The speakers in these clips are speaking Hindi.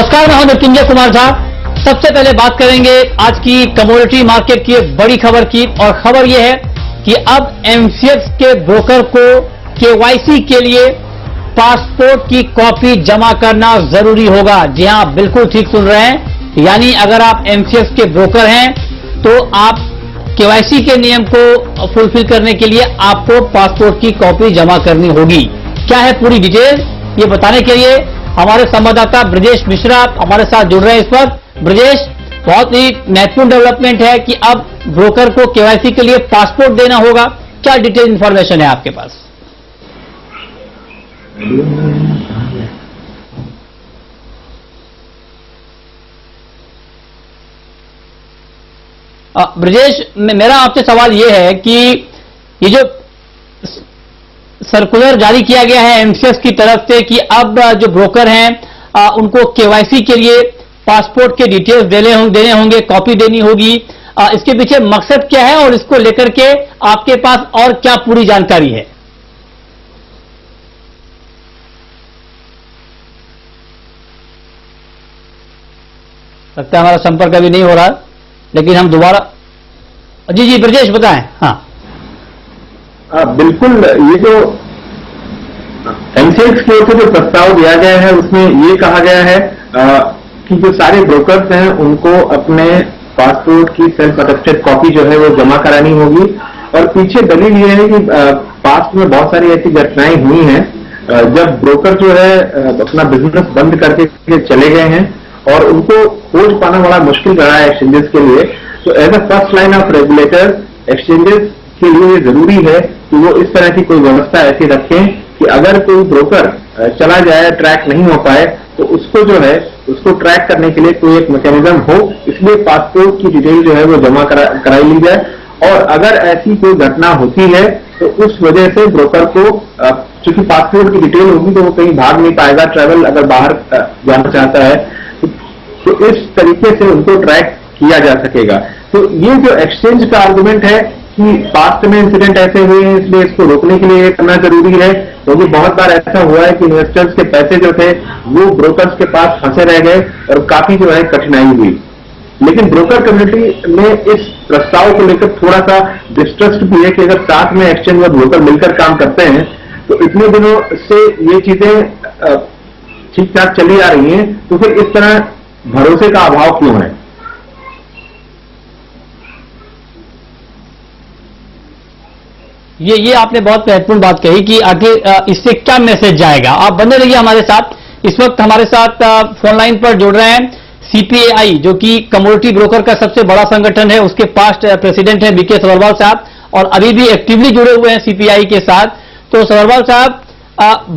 नमस्कार, मैं हूं मृत्युंजय कुमार झा। सबसे पहले बात करेंगे आज की कमोडिटी मार्केट की एक बड़ी खबर की, और खबर यह है कि अब एमसीएक्स के ब्रोकर को केवाईसी के लिए पासपोर्ट की कॉपी जमा करना जरूरी होगा। जी हां, बिल्कुल ठीक सुन रहे हैं। यानी अगर आप एमसीएक्स के ब्रोकर हैं तो आप केवाईसी के नियम को फुलफिल करने के लिए आपको पासपोर्ट की कॉपी जमा करनी होगी। क्या है पूरी डिटेल, ये बताने के लिए हमारे संवाददाता ब्रजेश मिश्रा हमारे साथ जुड़ रहे हैं इस वक्त। ब्रजेश, बहुत ही महत्वपूर्ण डेवलपमेंट है कि अब ब्रोकर को केवाईसी के लिए पासपोर्ट देना होगा। क्या डिटेल इंफॉर्मेशन है आपके पास? ब्रजेश, मेरा आपसे सवाल यह है कि ये जो सर्कुलर जारी किया गया है एमसीएक्स की तरफ से कि अब जो ब्रोकर हैं उनको केवाईसी के लिए पासपोर्ट के डिटेल्स देने होंगे, कॉपी देनी होगी, इसके पीछे मकसद क्या है और इसको लेकर के आपके पास और क्या पूरी जानकारी है? लगता है हमारा संपर्क अभी नहीं हो रहा, लेकिन हम दोबारा जी ब्रजेश बताएं। हाँ बिल्कुल, ये जो एमसीएक्स की ओर से जो प्रस्ताव दिया गया है उसमें ये कहा गया है कि जो सारे ब्रोकर्स हैं उनको अपने पासपोर्ट की सेल्फ अटेस्टेड कॉपी जो है वो जमा करानी होगी। और पीछे दलील ये है कि पास्ट में बहुत सारी ऐसी घटनाएं हुई हैं जब ब्रोकर जो है अपना बिजनेस बंद करके चले गए हैं और उनको खोज पाना बड़ा मुश्किल रहा है एक्सचेंजेस के लिए। तो as a first line of regulator exchanges के लिए जरूरी है कि वो इस तरह की कोई व्यवस्था ऐसी रखें कि अगर कोई ब्रोकर चला जाए, ट्रैक नहीं हो पाए, तो उसको जो है उसको ट्रैक करने के लिए कोई एक मैकेनिज्म हो। इसलिए पासपोर्ट की डिटेल जो है वो जमा कराई ली जाए। और अगर ऐसी कोई घटना होती है तो उस वजह से ब्रोकर को, चूंकि पासपोर्ट की डिटेल होगी तो वो कहीं भाग नहीं पाएगा, ट्रैवल अगर बाहर जाना चाहता है तो इस तरीके से उनको ट्रैक किया जा सकेगा। तो ये जो एक्सचेंज का आर्गुमेंट है कि पास्ट में इंसिडेंट ऐसे हुए हैं इसलिए इसको रोकने के लिए करना जरूरी है, क्योंकि बहुत बार ऐसा हुआ है कि इन्वेस्टर्स के पैसे जो थे वो ब्रोकर्स के पास फंसे रह गए और काफी जो है कठिनाई हुई। लेकिन ब्रोकर कम्युनिटी में इस प्रस्ताव को लेकर थोड़ा सा डिस्ट्रस्ट भी है कि अगर साथ में एक्सचेंज और ब्रोकर मिलकर काम करते हैं तो इतने दिनों से ये चीजें ठीक ठाक चली आ रही हैं, तो फिर इस तरह भरोसे का अभाव क्यों है? ये आपने बहुत महत्वपूर्ण बात कही कि आखिर इससे क्या मैसेज जाएगा। आप बने रहिए हमारे साथ। इस वक्त हमारे साथ फोन लाइन पर जुड़ रहे हैं सीपीएआई, जो कि कमोडिटी ब्रोकर का सबसे बड़ा संगठन है, उसके पास्ट प्रेसिडेंट हैं बीके सभरवाल साहब, और अभी भी एक्टिवली जुड़े हुए हैं सीपीआई के साथ। तो सभरवाल साहब,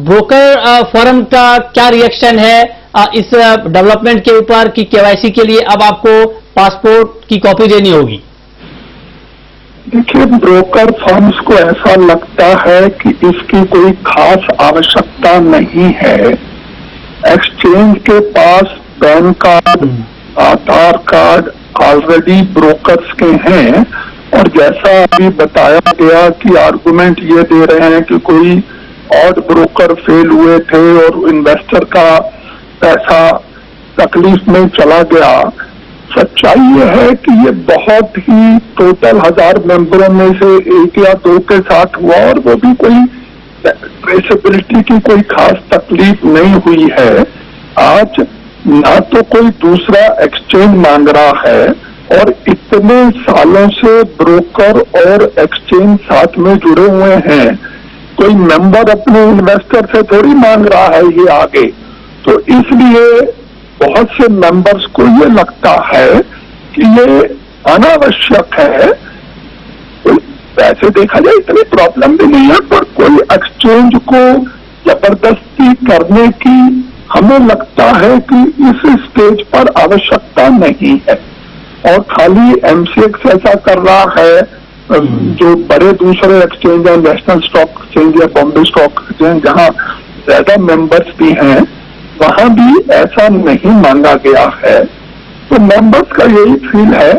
ब्रोकर फोरम का क्या रिएक्शन है इस डेवलपमेंट के ऊपर कि केवाईसी के लिए अब आपको पासपोर्ट की कॉपी देनी होगी? देखिए, ब्रोकर फर्म्स को ऐसा लगता है कि इसकी कोई खास आवश्यकता नहीं है। एक्सचेंज के पास पैन कार्ड, आधार कार्ड ऑलरेडी ब्रोकर्स के हैं, और जैसा अभी बताया गया कि आर्गुमेंट ये दे रहे हैं कि कोई ऑड ब्रोकर फेल हुए थे और इन्वेस्टर का पैसा तकलीफ में चला गया। सच्चाई यह है कि ये बहुत ही टोटल 1000 मेंबरों में से 1 या 2 के साथ हुआ, और वो भी कोई ट्रेसेबिलिटी की कोई खास तकलीफ नहीं हुई है। आज ना तो कोई दूसरा एक्सचेंज मांग रहा है, और इतने सालों से ब्रोकर और एक्सचेंज साथ में जुड़े हुए हैं, कोई मेंबर अपने इन्वेस्टर से थोड़ी मांग रहा है ये आगे। तो इसलिए बहुत से मेंबर्स को ये लगता है कि ये अनावश्यक है। वैसे देखा जाए इतनी प्रॉब्लम भी नहीं है, पर कोई एक्सचेंज को जबरदस्ती करने की हमें लगता है कि इस स्टेज पर आवश्यकता नहीं है। और खाली एमसीएक्स ऐसा कर रहा है, जो बड़े दूसरे एक्सचेंज है, नेशनल स्टॉक एक्सचेंज या बॉम्बे स्टॉक एक्सचेंज, जहां ज्यादा मेंबर्स भी हैं, वहां भी ऐसा नहीं मांगा गया है। तो मेंबर्स का यही फील है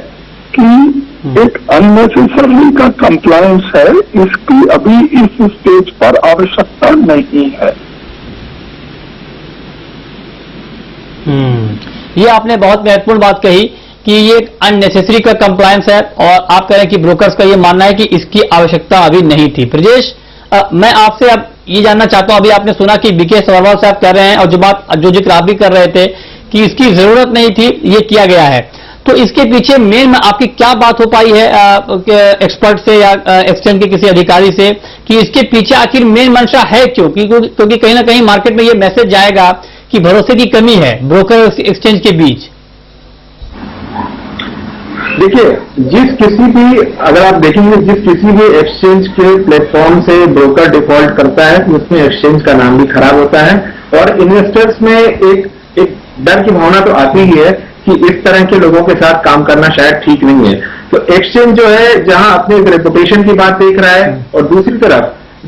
कि एक अननेसेसरी का कंप्लायंस है, इसकी अभी इस स्टेज पर आवश्यकता नहीं है। ये आपने बहुत महत्वपूर्ण बात कही कि ये एक अननेसेसरी का कंप्लायंस है और आप कह रहे हैं कि ब्रोकर्स का ये मानना है कि इसकी आवश्यकता अभी नहीं थी। ब्रजेश, मैं आपसे अब ये जानना चाहता हूं, अभी आपने सुना कि बीके सवारवाल साहब कह रहे हैं और जो जिक्र आप भी कर रहे थे कि इसकी जरूरत नहीं थी, ये किया गया है, तो इसके पीछे मेन में आपकी क्या बात हो पाई है एक्सपर्ट से या एक्सचेंज के किसी अधिकारी से कि इसके पीछे आखिर मेन मंशा है क्यों? क्योंकि कहीं ना कहीं मार्केट में ये मैसेज जाएगा कि भरोसे की कमी है ब्रोकर और एक्सचेंज के बीच। देखिए, अगर आप देखेंगे जिस किसी भी एक्सचेंज के प्लेटफॉर्म से ब्रोकर डिफॉल्ट करता है तो उसमें एक्सचेंज का नाम भी खराब होता है और इन्वेस्टर्स में एक डर की भावना तो आती ही है कि इस तरह के लोगों के साथ काम करना शायद ठीक नहीं है। तो एक्सचेंज जो है जहां अपने रेपुटेशन की बात देख रहा है और दूसरी तरफ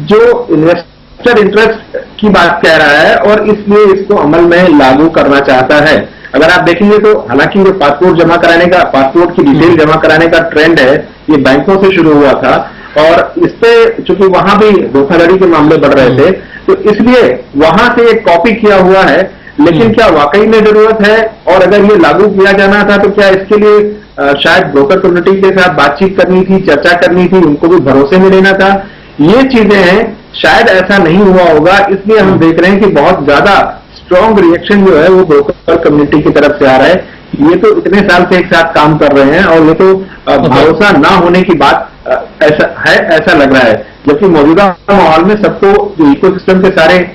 जो इन्वेस्टर इंटरेस्ट की बात कह रहा है और इसलिए इसको अमल में लागू करना चाहता है। अगर आप देखेंगे तो हालांकि जो पासपोर्ट की डिटेल जमा कराने का ट्रेंड है ये बैंकों से शुरू हुआ था और इससे चूंकि वहां भी धोखाधड़ी के मामले बढ़ रहे थे तो इसलिए वहां से एक कॉपी किया हुआ है। लेकिन क्या वाकई में जरूरत है और अगर ये लागू किया जाना था तो क्या इसके लिए शायद ब्रोकर कम्युनिटी के साथ बातचीत करनी थी, चर्चा करनी थी, उनको भी भरोसे में लेना था। ये चीजें हैं, शायद ऐसा नहीं हुआ होगा, इसलिए हम देख रहे हैं कि बहुत ज्यादा स्ट्रॉन्ग रिएक्शन जो है वो ब्रोकर कम्युनिटी की तरफ से आ रहा है। ये तो इतने साल से एक साथ काम कर रहे हैं और ये तो भरोसा ना होने की बात ऐसा लग रहा है, जबकि मौजूदा माहौल में सबको जो इकोसिस्टम के सारे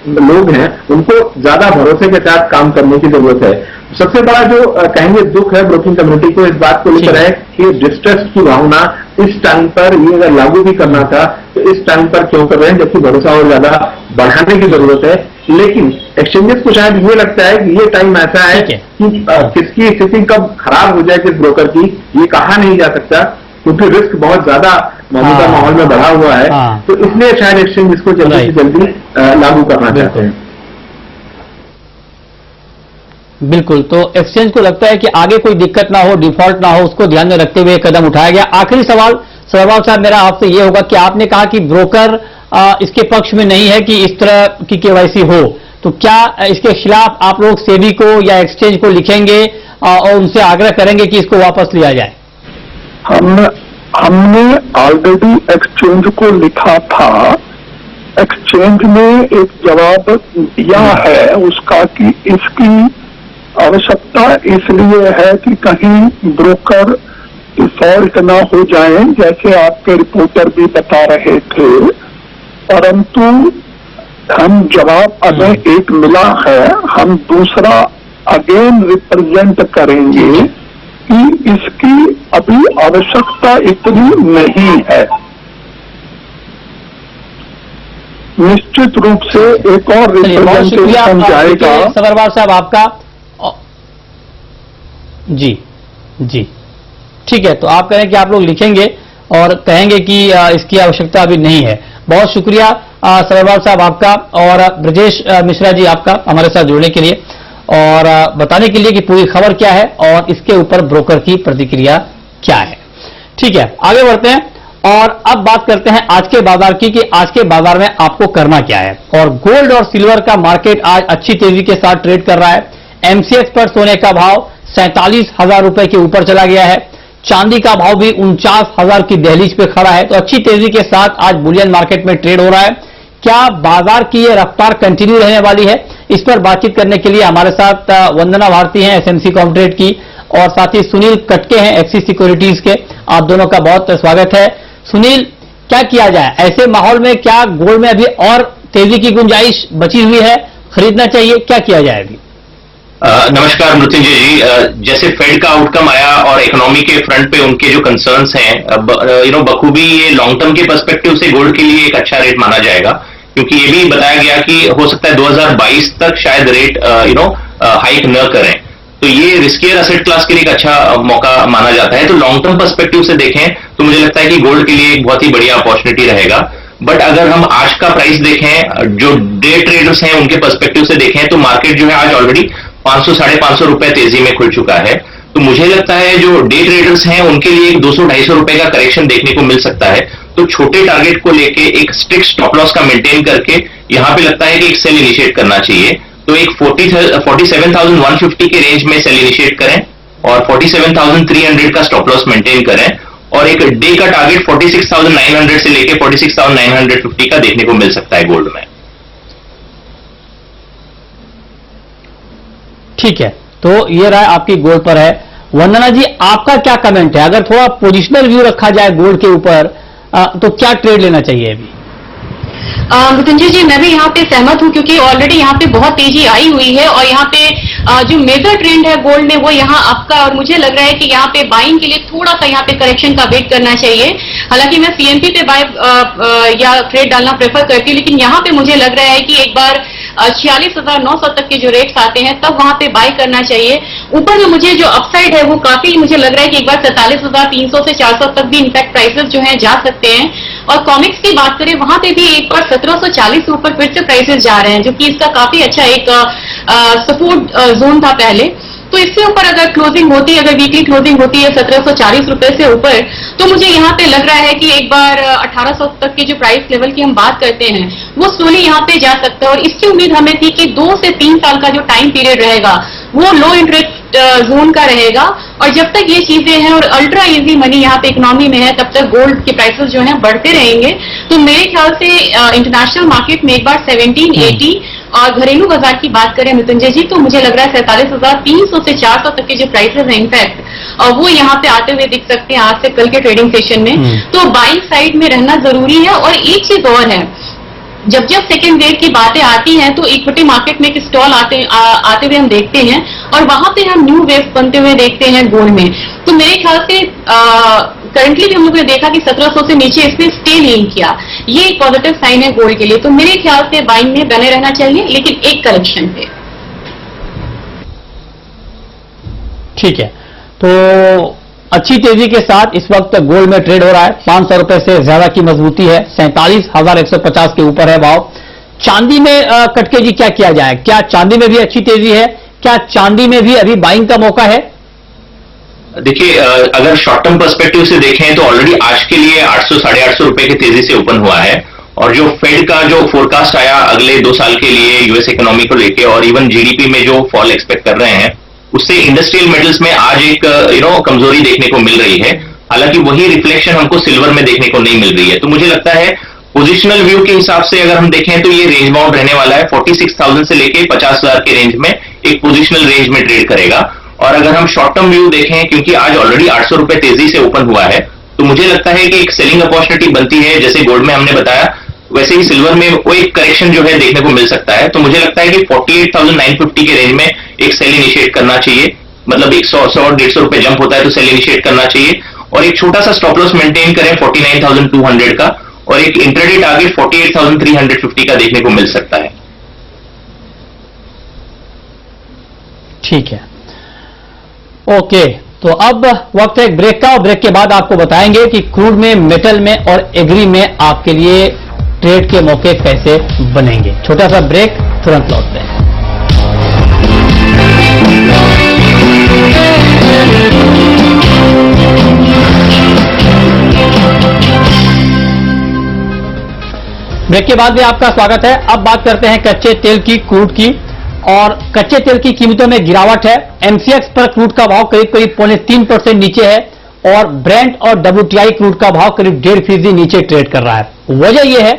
लोग हैं उनको ज्यादा भरोसे के साथ काम करने की जरूरत है। सबसे बड़ा जो कहेंगे दुख है ब्रोकिंग कम्युनिटी को इस बात को लेकर है कि डिस्ट्रस्ट की भावना इस टाइम पर ये अगर लागू भी करना था तो इस टाइम पर क्यों कर रहे हैं, जबकि भरोसा और ज्यादा बढ़ाने की जरूरत है। लेकिन एक्सचेंजेस को शायद ये लगता है कि ये टाइम ऐसा है कि किसकी स्थिति कब खराब हो जाए किस ब्रोकर की ये कहा नहीं जा सकता, क्योंकि रिस्क बहुत ज्यादा मौजूदा माहौल में बढ़ा हुआ है। तो इसलिए शायद एक्सचेंज इसको जल्दी से जल्दी लागू करना चाहते हैं। बिल्कुल, तो एक्सचेंज को लगता है कि आगे कोई दिक्कत ना हो, डिफॉल्ट ना हो, उसको ध्यान में रखते हुए कदम उठाया गया। आखिरी सवाल सवाल साहब मेरा आपसे ये होगा कि आपने कहा कि ब्रोकर इसके पक्ष में नहीं है कि इस तरह की केवाईसी हो, तो क्या इसके खिलाफ आप लोग सेबी को या एक्सचेंज को लिखेंगे और उनसे आग्रह करेंगे कि इसको वापस लिया जाए? हमने ऑलरेडी एक्सचेंज को लिखा था। एक्सचेंज ने एक जवाब दिया है उसका कि इसकी आवश्यकता इसलिए है कि कहीं ब्रोकर डिफॉल्ट ना हो जाए, जैसे आपके रिपोर्टर भी बता रहे थे। परंतु हम जवाब हमें एक मिला है, हम दूसरा अगेन रिप्रेजेंट करेंगे कि इसकी अभी आवश्यकता इतनी नहीं है। निश्चित रूप से एक और रिप्रेजेंटेशन जाएगा। सवरवाल साहब आपका जी ठीक है, तो आप कह रहे हैं कि आप लोग लिखेंगे और कहेंगे कि इसकी आवश्यकता अभी नहीं है। बहुत शुक्रिया सवरवाल साहब आपका और ब्रजेश मिश्रा जी आपका हमारे साथ जुड़ने के लिए और बताने के लिए कि पूरी खबर क्या है और इसके ऊपर ब्रोकर की प्रतिक्रिया क्या है। ठीक है, आगे बढ़ते हैं और अब बात करते हैं आज के बाजार की कि आज के बाजार में आपको करना क्या है। और गोल्ड और सिल्वर का मार्केट आज अच्छी तेजी के साथ ट्रेड कर रहा है। एमसीएक्स पर सोने का भाव 47,000 रुपए के ऊपर चला गया है। चांदी का भाव भी 49,000 की दहलीज पे खड़ा है। तो अच्छी तेजी के साथ आज बुलियन मार्केट में ट्रेड हो रहा है। क्या बाजार की ये रफ्तार कंटिन्यू रहने वाली है? इस पर बातचीत करने के लिए हमारे साथ वंदना भारती हैं एसएमसी कॉमट्रेड की और साथ ही सुनील कटके हैं एक्सिस सिक्योरिटीज के। आप दोनों का बहुत स्वागत है। सुनील, क्या किया जाए ऐसे माहौल में? क्या गोल्ड में अभी और तेजी की गुंजाइश बची हुई है? खरीदना चाहिए? क्या किया जाए अभी? नमस्कार मृत्युंजय जी। जैसे फेड का आउटकम आया और इकोनॉमी के फ्रंट पे उनके जो कंसर्न्स हैं बखूबी ये लॉन्ग टर्म के पर्सपेक्टिव से गोल्ड के लिए एक अच्छा रेट माना जाएगा, क्योंकि ये भी बताया गया कि हो सकता है 2022 तक शायद रेट हाइक न करें। तो ये रिस्कियर एसेट क्लास के लिए एक अच्छा मौका माना जाता है। तो लॉन्ग टर्म पर्सपेक्टिव से देखें तो मुझे लगता है कि गोल्ड के लिए एक बहुत ही बढ़िया अपॉर्चुनिटी रहेगा। बट अगर हम आज का प्राइस देखें, जो डे ट्रेडर्स हैं उनके पर्सपेक्टिव से देखें, तो मार्केट जो है आज ऑलरेडी 500-550 रुपए तेजी में खुल चुका है। तो मुझे लगता है जो डे ट्रेडर्स हैं उनके लिए 200-250 रुपए का करेक्शन देखने को मिल सकता है। तो छोटे टारगेट को लेके एक स्ट्रिक्ट स्टॉप लॉस का मेंटेन करके यहाँ पे लगता है कि एक सेल इनिशिएट करना चाहिए। तो एक 47,150 के रेंज में सेल इनिशिएट करें और 47,300 का स्टॉप लॉस मेंटेन करें और एक डे का टारगेट 46,900 से लेके 46,950 का देखने को मिल सकता है गोल्ड में। ठीक है, तो ये राय आपकी गोल्ड पर है। वंदना जी, आपका क्या कमेंट है? अगर थोड़ा पोजिशनल व्यू रखा जाए गोल्ड के ऊपर तो क्या ट्रेड लेना चाहिए अभी? मृत्युंजय जी, मैं भी यहाँ पे सहमत हूँ क्योंकि ऑलरेडी यहाँ पे बहुत तेजी आई हुई है और यहाँ पे जो मेजर ट्रेंड है गोल्ड में वो यहाँ आपका, और मुझे लग रहा है कि यहाँ पे बाइंग के लिए थोड़ा सा यहाँ पे करेक्शन का वेट करना चाहिए। हालांकि मैं सीएनपी पे बाय या ट्रेड डालना प्रेफर करती हूँ, लेकिन यहाँ पे मुझे लग रहा है कि एक बार 46,900 तक के जो रेट्स आते हैं तब वहां पे बाय करना चाहिए। ऊपर में मुझे जो अपसाइड है वो काफी मुझे लग रहा है कि एक बार 47,300 से 400 तक भी इनफैक्ट प्राइसेस जो हैं जा सकते हैं। और कॉमिक्स की बात करें वहां पे भी एक बार 1740 के ऊपर फिर से प्राइसेस जा रहे हैं, जो कि इसका काफी अच्छा एक सपोर्ट जोन था पहले। तो इससे ऊपर अगर क्लोजिंग होती है, अगर वीकली क्लोजिंग होती है 1740 रुपए से ऊपर, तो मुझे यहाँ पे लग रहा है कि एक बार 1800 तक के जो प्राइस लेवल की हम बात करते हैं वो स्लोली यहाँ पे जा सकता है। और इसकी उम्मीद हमें थी कि 2 से 3 साल का जो टाइम पीरियड रहेगा वो लो इंटरेस्ट जोन का रहेगा, और जब तक ये चीजें हैं और अल्ट्रा इजी मनी यहाँ पे इकोनॉमी में है तब तक गोल्ड के प्राइसेस जो हैं बढ़ते रहेंगे। तो मेरे ख्याल से इंटरनेशनल मार्केट में एक बार 1780 और घरेलू बाजार की बात करें मृत्युंजय जी, तो मुझे लग रहा है 47,300 से 400 तक के जो प्राइसेस हैं इनफैक्ट वो यहाँ पे आते हुए दिख सकते हैं आज से कल के ट्रेडिंग सेशन में। तो बाइंग साइड में रहना जरूरी है। और एक चीज और है, जब सेकेंड वेव की बातें आती हैं तो इक्विटी मार्केट में एक स्टॉल आते हुए हम देखते हैं और वहां पे हम न्यू वेव बनते हुए देखते हैं गोल्ड में। तो मेरे ख्याल से करंटली भी हम लोगों ने देखा कि 1700 से नीचे इसने स्टे नहीं किया, ये एक पॉजिटिव साइन है गोल्ड के लिए। तो मेरे ख्याल से बाइंग में बने रहना चाहिए, लेकिन एक करेक्शन पे। ठीक है, तो अच्छी तेजी के साथ इस वक्त गोल्ड में ट्रेड हो रहा है। 500 रुपए से ज्यादा की मजबूती है, 47,150 के ऊपर है भाव। चांदी में कटके जी क्या किया जाए? क्या चांदी में भी अच्छी तेजी है? क्या चांदी में भी अभी बाइंग का मौका है? देखिए, अगर शॉर्ट टर्म पर्सपेक्टिव से देखें तो ऑलरेडी आज के लिए 800 साढ़े 800 रुपए की तेजी से ओपन हुआ है। और जो फेड का जो फोरकास्ट आया अगले 2 साल के लिए यूएस इकोनॉमी को लेके और इवन जीडीपी में जो फॉल एक्सपेक्ट कर रहे हैं, उससे इंडस्ट्रियल मेटल्स में आज एक कमजोरी देखने को मिल रही है। हालांकि वही रिफ्लेक्शन हमको सिल्वर में देखने को नहीं मिल रही है। तो मुझे लगता है पोजिशनल व्यू के हिसाब से अगर हम देखें तो ये रेंज बाउंड रहने वाला है। 46,000 से लेके 50,000 के रेंज में एक पोजिशनल रेंज में ट्रेड करेगा। और अगर हम शॉर्ट टर्म व्यू देखें, क्योंकि आज ऑलरेडी 800 रुपए तेजी से ओपन हुआ है, तो मुझे लगता है कि एक सेलिंग अपॉर्चुनिटी बनती है। जैसे गोल्ड में हमने बताया, वैसे ही सिल्वर में वो एक करेक्शन जो है देखने को मिल सकता है। तो मुझे लगता है कि 48,950 के रेंज में एक सेल इनिशिएट करना चाहिए। मतलब 100-150 रुपए जंप होता है तो सेल इनिशिएट करना चाहिए और एक छोटा सा स्टॉप लॉस मेंटेन करें 49,200 का, और एक इंट्राडे टारगेट 48,350 का देखने को मिल सकता है। ठीक है, ओके। तो अब वक्त है एक ब्रेक का, और ब्रेक के बाद आपको बताएंगे कि क्रूड में, मेटल में और एग्री में आपके लिए ट्रेड के मौके कैसे बनेंगे। छोटा सा ब्रेक, तुरंत लौटते हैं। ब्रेक के बाद भी आपका स्वागत है। अब बात करते हैं कच्चे तेल की, क्रूड की। और कच्चे तेल की कीमतों में गिरावट है। एमसीएक्स पर क्रूड का भाव करीब 3% नीचे है और ब्रेंट और डब्ल्यूटीआई क्रूड का भाव करीब 1.5% नीचे ट्रेड कर रहा है। वजह यह है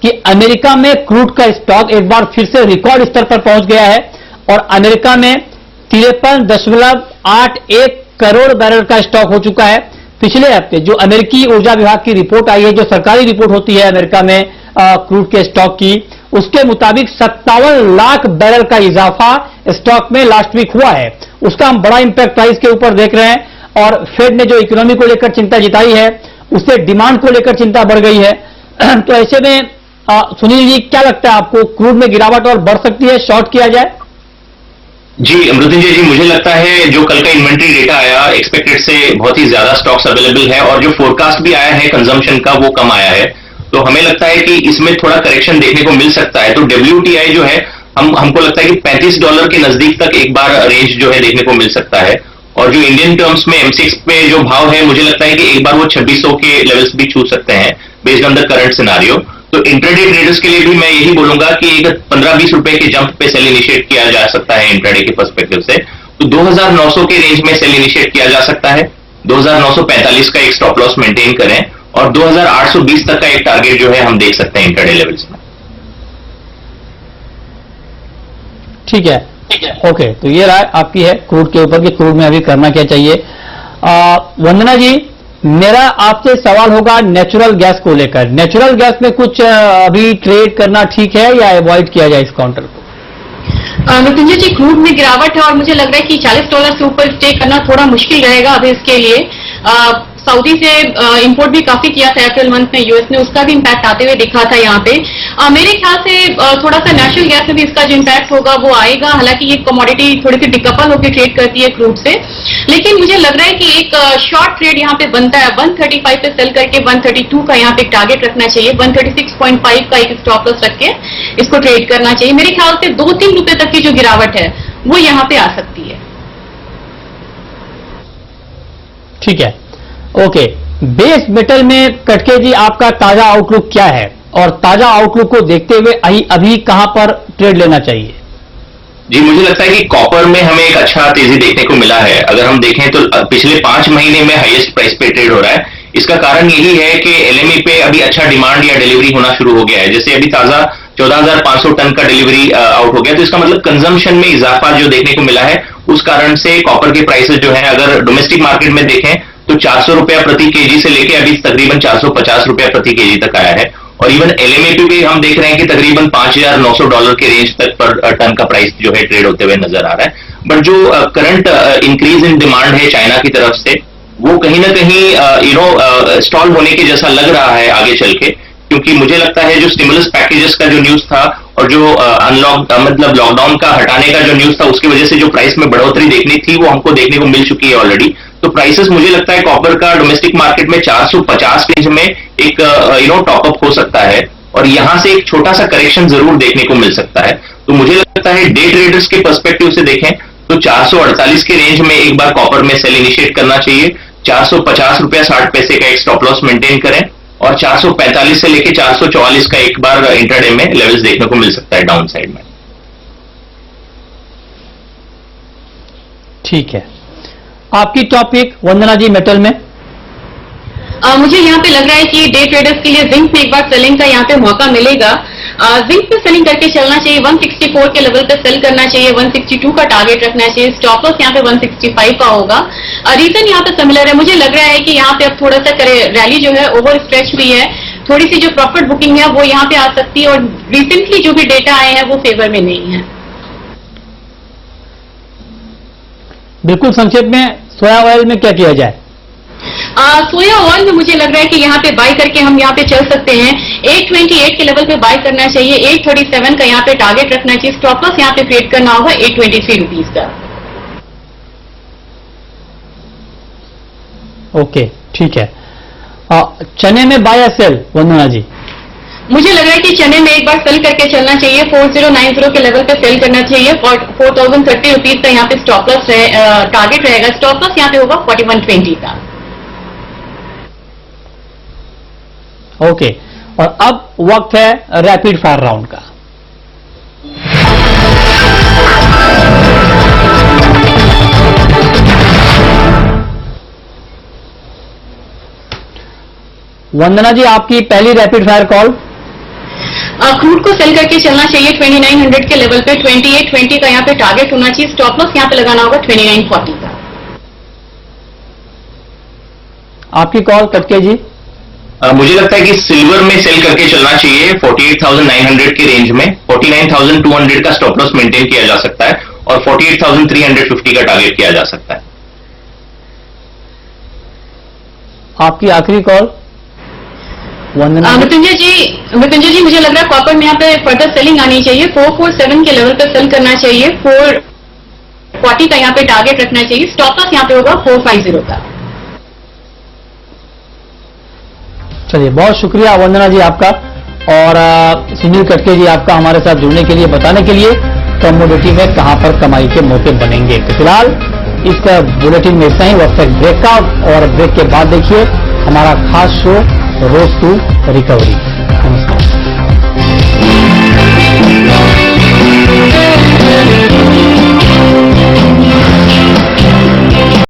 कि अमेरिका में क्रूड का स्टॉक एक बार फिर से रिकॉर्ड स्तर पर पहुंच गया है और अमेरिका में 53.81 करोड़ बैरल का स्टॉक हो चुका है। पिछले हफ्ते जो अमेरिकी ऊर्जा विभाग की रिपोर्ट आई है, जो सरकारी रिपोर्ट होती है अमेरिका में क्रूड के स्टॉक की, उसके मुताबिक 57 लाख बैरल का इजाफा स्टॉक में लास्ट वीक हुआ है। उसका हम बड़ा इंपैक्ट प्राइस के ऊपर देख रहे हैं। और फेड ने जो इकोनॉमी को लेकर चिंता जताई है, उससे डिमांड को लेकर चिंता बढ़ गई है। तो ऐसे में सुनील जी, क्या लगता है आपको, क्रूड में गिरावट और बढ़ सकती है, शॉर्ट किया जाए? जी मृत्युंजय जी, मुझे लगता है जो कल का इन्वेंट्री डेटा आया एक्सपेक्टेड से बहुत ही ज्यादा स्टॉक्स अवेलेबल है और जो फोरकास्ट भी आया है कंजम्पशन का वो कम आया है। तो हमें लगता है कि इसमें थोड़ा करेक्शन देखने को मिल सकता है। तो डब्ल्यूटीआई जो है हमको लगता है कि $35 के नजदीक तक एक बार रेंज जो है देखने को मिल सकता है। और जो इंडियन टर्म्स में M6 पे जो भाव है, मुझे लगता है कि एक बार वो 2600 के लेवल्स भी छू सकते हैं based on the current scenario. तो इंट्राडे ट्रेडर्स के लिए भी मैं यही बोलूंगा कि एक 15-20 रुपए के जंप पे सेल इनिशिएट किया जा सकता है इंट्राडे के पर्सपेक्टिव से। तो 2900 के रेंज में सेल इनिशिएट किया जा सकता है, 2945 का एक स्टॉप लॉस मेंटेन करें और 2820 तक का एक टारगेट जो है हम देख सकते हैं इंट्राडे लेवल्स में। ठीक है, ओके, तो ये राय आपकी है क्रूड के ऊपर कि क्रूड में अभी करना क्या चाहिए। वंदना जी, मेरा आपसे सवाल होगा नेचुरल गैस को लेकर। नेचुरल गैस में कुछ अभी ट्रेड करना ठीक है या अवॉइड किया जाए इस काउंटर को? मृत्युंजय जी, क्रूड में गिरावट है और मुझे लग रहा है कि $40 से ऊपर स्टे करना थोड़ा मुश्किल रहेगा अभी इसके लिए। सऊदी से इंपोर्ट भी काफी किया था अप्रैल मंथ में यूएस ने, उसका भी इम्पैक्ट आते हुए दिखा था यहाँ पे। मेरे ख्याल से थोड़ा सा नेचुरल गैस में भी इसका जो इम्पैक्ट होगा वो आएगा। हालांकि ये कमोडिटी थोड़ी सी डिकपल होकर ट्रेड करती है क्रूड से, लेकिन मुझे लग रहा है कि एक शॉर्ट ट्रेड यहाँ पे बनता है। 135 पे सेल करके 132 का यहाँ पे टारगेट रखना चाहिए, 136.5 का एक स्टॉप लॉस रख के इसको ट्रेड करना चाहिए। मेरे ख्याल से 2-3 रुपए तक की जो गिरावट है वो यहाँ पे आ सकती है। ठीक है, ओके। बेस मेटल में कटके जी आपका ताजा आउटलुक क्या है और ताजा आउटलुक को देखते हुए अभी कहां पर ट्रेड लेना चाहिए? जी, मुझे लगता है कि कॉपर में हमें एक अच्छा तेजी देखने को मिला है। अगर हम देखें तो पिछले 5 महीने में हाईएस्ट प्राइस पे ट्रेड हो रहा है। इसका कारण यही है कि एलएमई पे अभी अच्छा डिमांड या डिलीवरी होना शुरू हो गया है। जैसे अभी ताजा 14,500 टन का डिलीवरी आउट हो गया, तो इसका मतलब कंजम्पशन में इजाफा जो देखने को मिला है, उस कारण से कॉपर के प्राइसेस जो है, अगर डोमेस्टिक मार्केट में देखें तो 400 रुपया प्रति केजी से लेके अभी तकरीबन 450 रुपया प्रति केजी तक आया है। और इवन एलएमए पे भी हम देख रहे हैं कि तकरीबन $5,900 के रेंज तक पर टन का प्राइस जो है ट्रेड होते हुए नजर आ रहा है। बट जो करंट इंक्रीज इन डिमांड है चाइना की तरफ से, वो कहीं ना कहीं स्टॉल होने के जैसा लग रहा है आगे चल के, क्योंकि मुझे लगता है जो स्टिमुलस पैकेजेस का जो न्यूज था और जो मतलब लॉकडाउन का हटाने का जो न्यूज था, उसकी वजह से जो प्राइस में बढ़ोतरी देखनी थी वो हमको देखने को मिल चुकी है ऑलरेडी। तो प्राइसेस मुझे लगता है कॉपर का डोमेस्टिक मार्केट में 450 रेंज में एक टॉपअप हो सकता है और यहां से एक छोटा सा करेक्शन जरूर देखने को मिल सकता है। तो मुझे लगता है डे ट्रेडर्स के पर्सपेक्टिव से देखें तो 448 के रेंज में एक बार कॉपर में सेल इनिशिएट करना चाहिए, 450 रुपया 60 पैसे का एक स्टॉप लॉस मेंटेन करें और 445 से लेके 444 का एक बार इंट्राडे में लेवल्स देखने को मिल सकता है डाउन साइड में। ठीक है, आपकी टॉपिक वंदना जी मेटल में? मुझे यहाँ पे लग रहा है कि डे ट्रेडर्स के लिए जिंक में एक बार सेलिंग का यहाँ पे मौका मिलेगा। जिंक पे सेलिंग करके चलना चाहिए, 164 के लेवल पे सेल करना चाहिए, 162 का टारगेट रखना चाहिए, स्टॉप लॉस यहाँ पे 165 का होगा। रीजन यहाँ पे सिमिलर है, मुझे लग रहा है कि यहाँ पे अब थोड़ा सा रैली जो है ओवर स्ट्रेच हुई है, थोड़ी सी जो प्रॉफिट बुकिंग है वो यहाँ पे आ सकती है और रिसेंटली जो भी डेटा आए हैं वो फेवर में नहीं है। बिल्कुल संक्षेप में सोया ऑयल में क्या किया जाए? सोया ऑयल में मुझे लग रहा है कि यहाँ पे बाय करके हम यहाँ पे चल सकते हैं। 828 के लेवल पे बाय करना चाहिए, 837 का यहाँ पे टारगेट रखना चाहिए, स्टॉप लॉस यहाँ पे क्रिएट करना होगा 823 रुपीज का। ओके, ठीक है। चने में बाय या सेल वंदना जी? मुझे लग रहा है कि चने में एक बार सेल करके चलना चाहिए, 4090 के लेवल पे सेल करना चाहिए, 4030 रुपीज का यहाँ पे स्टॉप लॉस टारगेट रहेगा, स्टॉप लॉस यहाँ पे होगा 4120 का। ओके, और अब वक्त है रैपिड फायर राउंड का। वंदना जी, आपकी पहली रैपिड फायर कॉल। क्रूड को सेल करके चलना चाहिए 2900 के लेवल पे, 2820 का यहाँ पे टारगेट होना चाहिए, स्टॉप लॉस यहाँ पे लगाना होगा 2940 का। आपकी कॉल कटके जी। मुझे लगता है कि सिल्वर में सेल करके चलना चाहिए 48,900 के रेंज में, 49,200 का स्टॉप लॉस मेंटेन किया जा सकता है और 48,350 का टारगेट किया जा सकता है। आपकी आखिरी कॉल वंदना। मृत्युंजय जी मुझे लग रहा है कॉपर में यहाँ पे फर्दर सेलिंग आनी चाहिए, 447 के लेवल पे सेल करना चाहिए, 440 का यहाँ पे टारगेट रखना चाहिए, स्टॉप लॉस यहाँ पे होगा 450 का। चलिए, बहुत शुक्रिया वंदना जी आपका और सुनील कटके जी आपका हमारे साथ जुड़ने के लिए, बताने के लिए कमोडिटी में कहां पर कमाई के मौके बनेंगे। तो फिलहाल इस बुलेटिन में इतना ही, वक्त है ब्रेक का और ब्रेक के बाद देखिए हमारा खास शो रोज टू रिकवरी। नमस्कार।